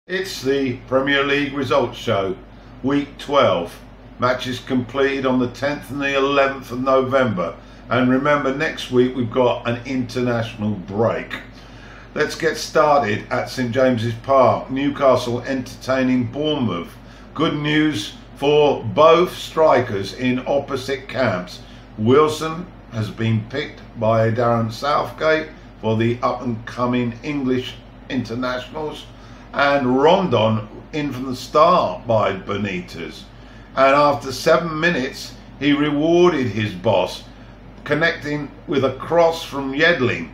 It's the Premier League results show, week 12. Matches completed on the 10th and the 11th of November. And remember, next week we've got an international break. Let's get started at St James's Park. Newcastle entertaining Bournemouth. Good news for both strikers in opposite camps. Wilson has been picked by Darren Southgate for the up-and-coming English internationals, and Rondon in from the start by Benitez. And after 7 minutes, he rewarded his boss, connecting with a cross from Yedlin.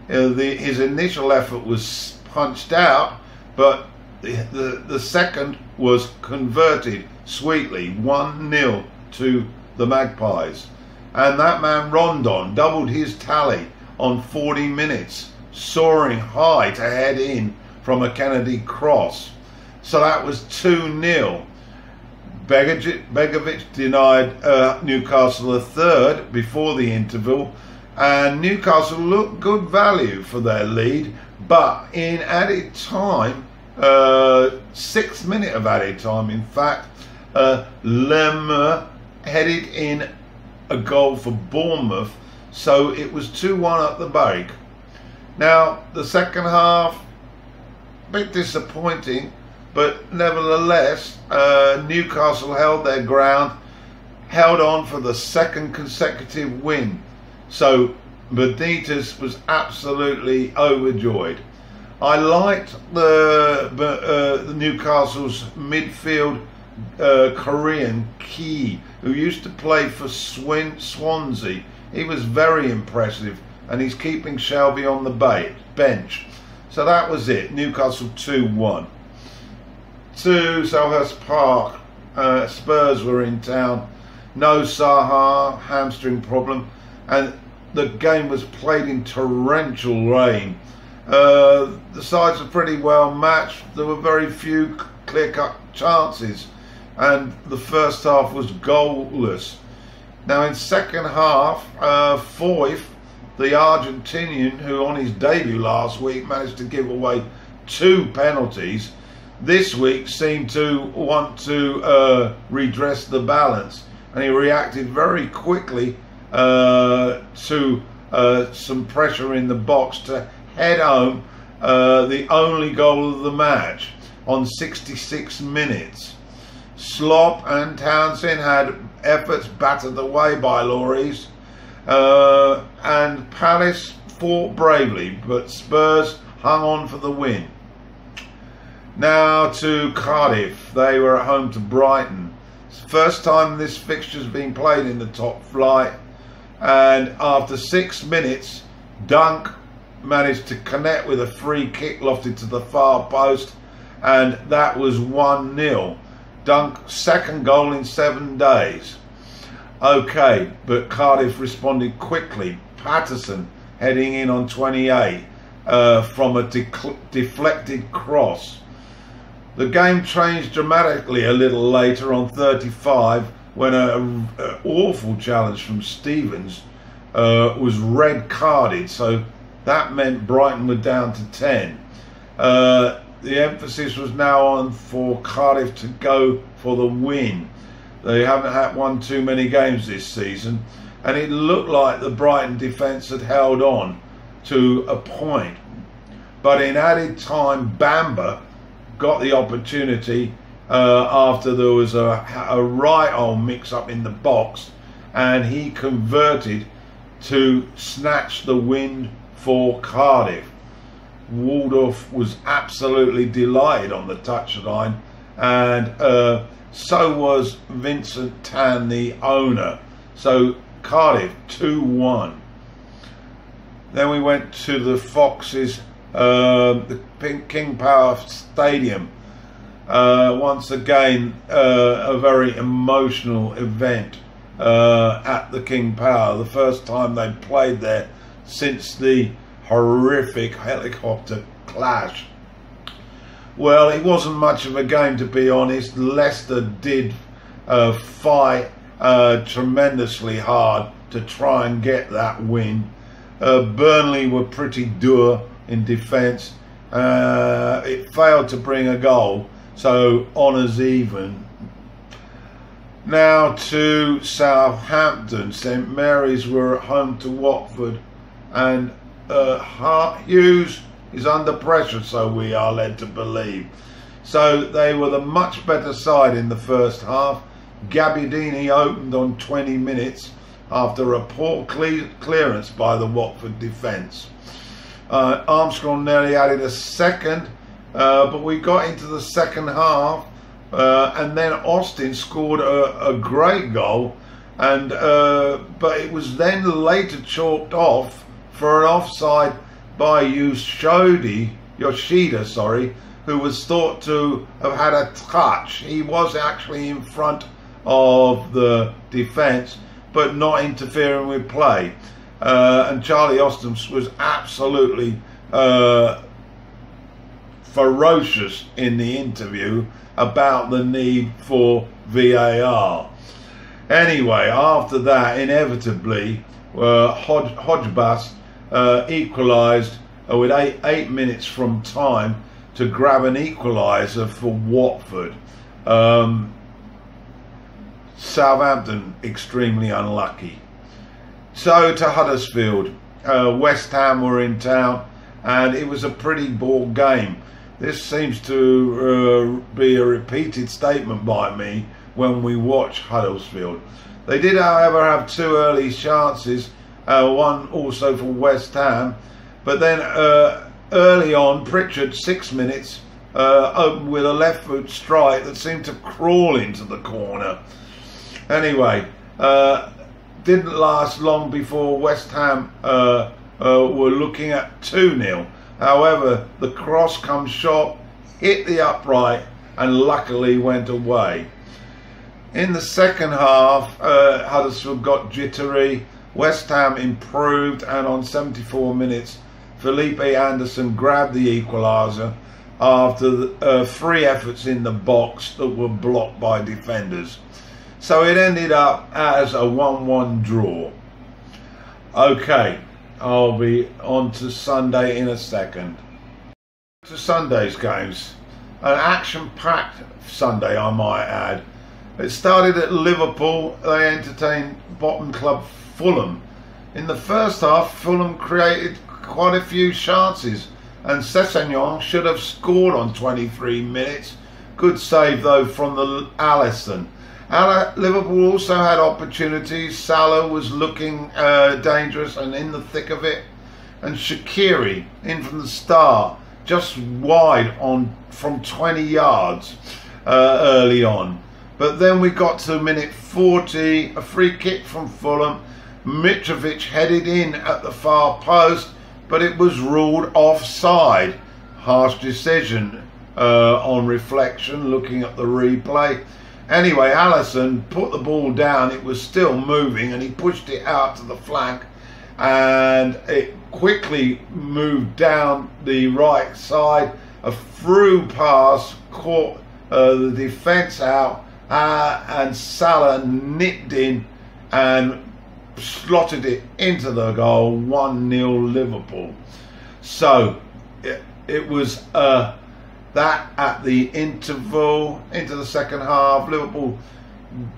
His initial effort was punched out, but the second was converted sweetly, 1-0 to the Magpies. And that man Rondon doubled his tally on 40 minutes, soaring high to head in from a Kennedy cross. So that was 2-0. Begovic denied Newcastle a third before the interval, and Newcastle looked good value for their lead, but in added time, 6th minute of added time in fact, Lemmer headed in a goal for Bournemouth, so it was 2-1 at the break. Now the second half, bit disappointing, but nevertheless Newcastle held their ground, held on for the second consecutive win. So Benitez was absolutely overjoyed. I liked the Newcastle's midfield Korean Key, who used to play for Swansea. He was very impressive, and he's keeping Shelby on the bench. So that was it. Newcastle 2-1. To Selhurst Park. Spurs were in town. No Saha, hamstring problem, and the game was played in torrential rain. The sides were pretty well matched. There were very few clear-cut chances, and the first half was goalless. Now in second half, Foyth, the Argentinian, who on his debut last week managed to give away 2 penalties, this week seemed to want to redress the balance, and he reacted very quickly to some pressure in the box to head home the only goal of the match on 66 minutes. Slop and Townsend had efforts battered away by Lloris, and Palace fought bravely, but Spurs hung on for the win. Now to Cardiff. They were at home to Brighton. It's the first time this fixture's been played in the top flight, and after 6 minutes, Dunk managed to connect with a free kick lofted to the far post, and that was 1-0. Dunk's second goal in 7 days. Okay, but Cardiff responded quickly. Patterson heading in on 28 from a deflected cross. The game changed dramatically a little later on 35 when an awful challenge from Stevens was red carded, so that meant Brighton were down to 10. The emphasis was now on for Cardiff to go for the win. They haven't won too many games this season, and it looked like the Brighton defence had held on to a point. But in added time, Bamba got the opportunity after there was a right old mix-up in the box, and he converted to snatch the win for Cardiff. Waldorf was absolutely delighted on the touchline, and so was Vincent Tan, the owner. So Cardiff 2-1. Then we went to the Foxes, the King Power Stadium. Once again, a very emotional event at the King Power. The first time they played there since the horrific helicopter clash. Well, it wasn't much of a game, to be honest. Leicester did fight tremendously hard to try and get that win. Burnley were pretty dour in defence, It failed to bring a goal, so honours even. Now to Southampton. St Mary's were at home to Watford, and Hughes is under pressure, so we are led to believe. So they were the much better side in the first half. Gabbiadini opened on 20 minutes after a poor clearance by the Watford defence. Armstrong nearly added a second, but we got into the second half, and then Austin scored a great goal, and but it was then later chalked off for an offside by Yoshida, who was thought to have had a touch. He was actually in front of the defence, but not interfering with play. And Charlie Austin was absolutely ferocious in the interview about the need for VAR. Anyway, after that, inevitably, Hodgebus equalised with eight minutes from time to grab an equaliser for Watford. Southampton extremely unlucky. So to Huddersfield. West Ham were in town, and it was a pretty ball game. This seems to be a repeated statement by me when we watch Huddersfield. They did, however, have two early chances, one also for West Ham, but then early on, Pritchard, 6 minutes, opened with a left foot strike that seemed to crawl into the corner. Anyway, didn't last long before West Ham were looking at 2-0. However, the cross comes short, hit the upright, and luckily went away. In the second half, Huddersfield got jittery. West Ham improved, and on 74 minutes, Felipe Anderson grabbed the equaliser after 3 efforts in the box that were blocked by defenders. So it ended up as a 1-1 draw. Okay, I'll be on to Sunday in a second. To Sunday's games. An action-packed Sunday, I might add. It started at Liverpool. They entertained bottom club Fulham. In the first half, Fulham created quite a few chances, and Sessegnon should have scored on 23 minutes. Good save though from the Alisson. Liverpool also had opportunities. Salah was looking dangerous and in the thick of it, and Shaqiri in from the start, just wide from 20 yards early on. But then we got to minute 40, a free kick from Fulham. Mitrovic headed in at the far post, but it was ruled offside. Harsh decision on reflection, looking at the replay. Anyway, Alisson put the ball down. It was still moving, and he pushed it out to the flank, and it quickly moved down the right side. A through pass caught the defence out, and Salah nipped in and slotted it into the goal. 1-0 Liverpool. So it was that at the interval into the second half. Liverpool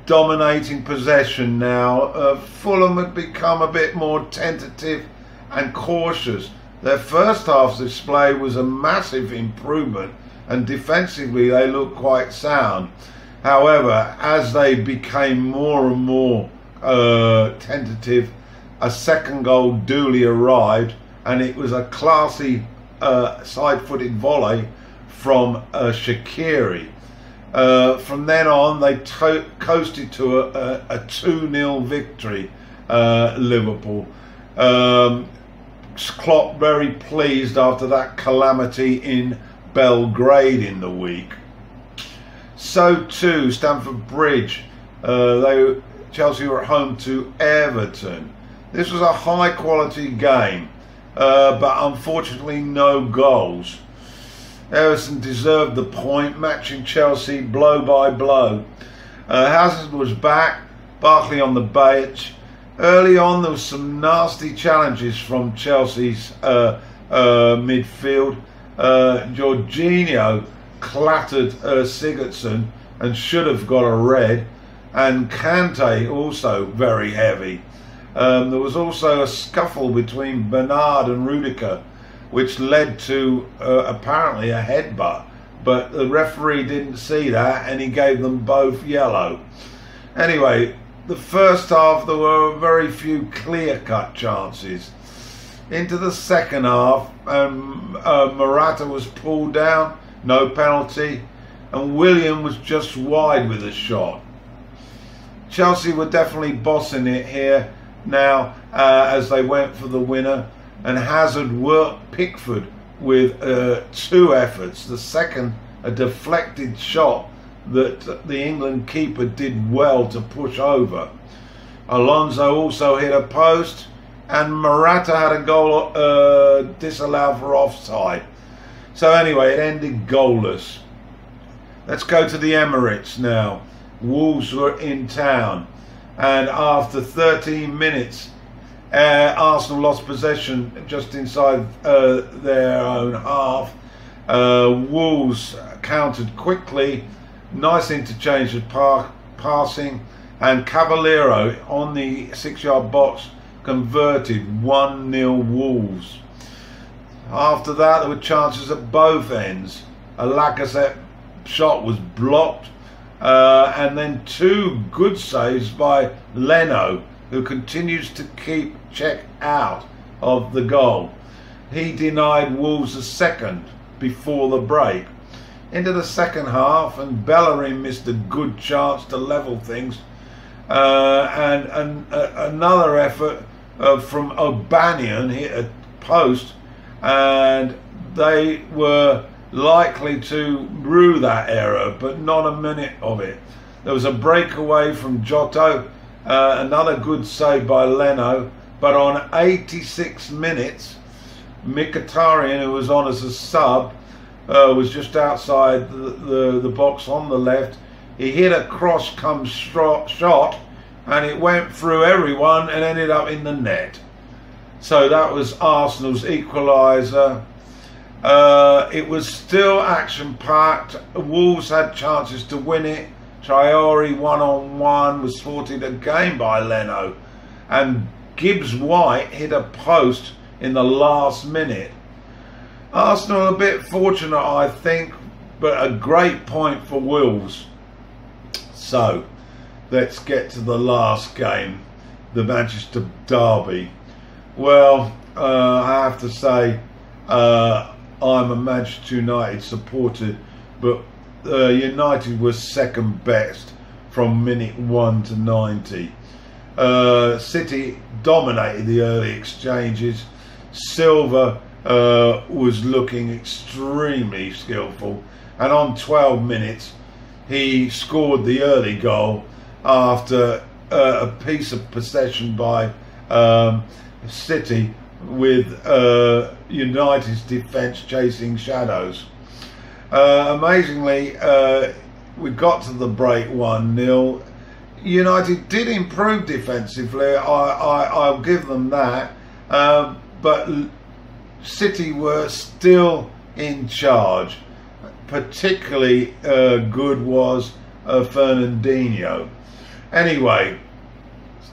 dominating possession now. Fulham had become a bit more tentative and cautious. Their first half's display was a massive improvement, and defensively they looked quite sound. However, as they became more and more tentative, a second goal duly arrived, and it was a classy side-footed volley from Shaqiri. From then on, they coasted to a 2-0 victory, Liverpool. Klopp very pleased after that calamity in Belgrade in the week. So too, Stamford Bridge. Chelsea were at home to Everton. This was a high-quality game, but unfortunately no goals. Everton deserved the point, matching Chelsea blow by blow. Hazard was back, Barkley on the bench. Early on, there was some nasty challenges from Chelsea's midfield. Jorginho clattered Sigurdsson and should have got a red, and Kante also very heavy. There was also a scuffle between Bernard and Rudiger, which led to apparently a headbutt, but the referee didn't see that and he gave them both yellow. Anyway, the first half there were very few clear-cut chances. Into the second half, Morata was pulled down, no penalty, and William was just wide with a shot. Chelsea were definitely bossing it here now as they went for the winner, and Hazard worked Pickford with 2 efforts. The second, a deflected shot that the England keeper did well to push over. Alonso also hit a post, and Morata had a goal disallowed for offside. So anyway, it ended goalless. Let's go to the Emirates now. Wolves were in town, and after 13 minutes Arsenal lost possession just inside their own half. Wolves countered quickly, nice interchange of passing, and Cavallero on the 6-yard box converted 1-0 Wolves. After that there were chances at both ends. A Lacazette shot was blocked, and then 2 good saves by Leno, who continues to keep check out of the goal. He denied Wolves a second before the break. Into the second half, and Bellerin missed a good chance to level things, and another effort from O'Banion hit a post, and they were likely to rue that error, but not a minute of it. There was a breakaway from Giotto, another good save by Leno, but on 86 minutes, Mkhitaryan, who was on as a sub, was just outside the box on the left. He hit a cross-come shot, and it went through everyone and ended up in the net. So that was Arsenal's equaliser. It was still action-packed. Wolves had chances to win it. Traore one-on-one was thwarted again by Leno, and Gibbs-White hit a post in the last minute. Arsenal a bit fortunate, I think, but a great point for Wolves. So let's get to the last game, the Manchester derby. Well, I have to say I'm a Manchester United supporter, but United was second best from minute 1 to 90. City dominated the early exchanges. Silva was looking extremely skillful, and on 12 minutes he scored the early goal after a piece of possession by City, with United's defence chasing shadows. Amazingly, we got to the break 1-0. United did improve defensively, I'll give them that, but City were still in charge. Particularly good was Fernandinho. Anyway,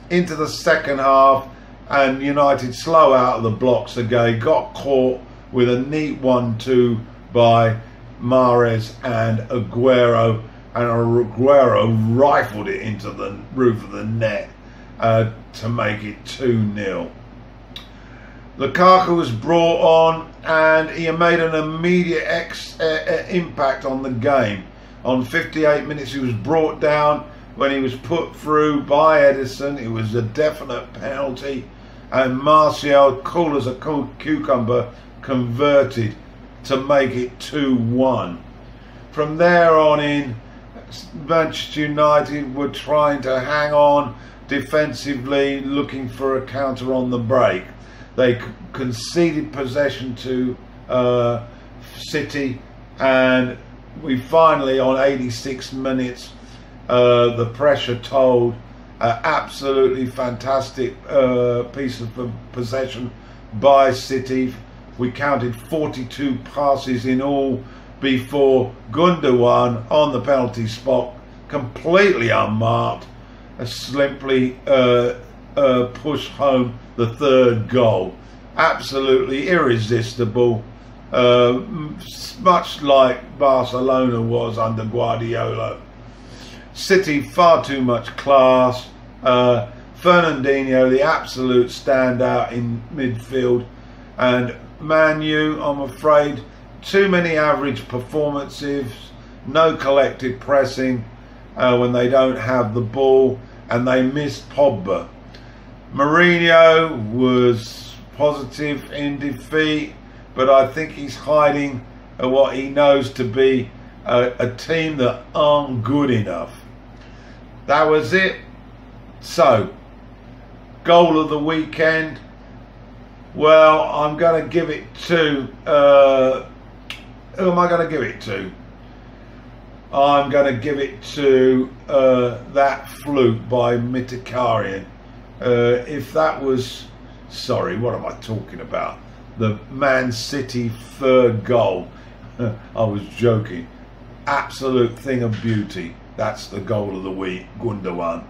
into the second half, and United slow out of the blocks again, got caught with a neat 1-2 by Mahrez and Aguero, and Aguero rifled it into the roof of the net to make it 2-0. Lukaku was brought on, and he made an immediate impact on the game. On 58 minutes he was brought down when he was put through by Edison. It was a definite penalty, and Martial, cool as a cucumber, converted to make it 2-1. From there on in, Manchester United were trying to hang on defensively, looking for a counter on the break. They conceded possession to City, and we finally, on 86 minutes, the pressure told. Absolutely fantastic piece of possession by City, We counted 42 passes in all before Gundogan on the penalty spot, completely unmarked, simply pushed home the third goal. Absolutely irresistible, much like Barcelona was under Guardiola. City, far too much class. Fernandinho, the absolute standout in midfield. And Man U, I'm afraid, too many average performances, no collective pressing when they don't have the ball, and they missed Pogba. Mourinho was positive in defeat, but I think he's hiding what he knows to be a team that aren't good enough. That was it. So, goal of the weekend. Well, I'm going to give it to... who am I going to give it to? I'm going to give it to that fluke by Mkhitaryan. If that was... Sorry, what am I talking about? The Man City third goal. I was joking. Absolute thing of beauty. That's the goal of the week, Gundogan.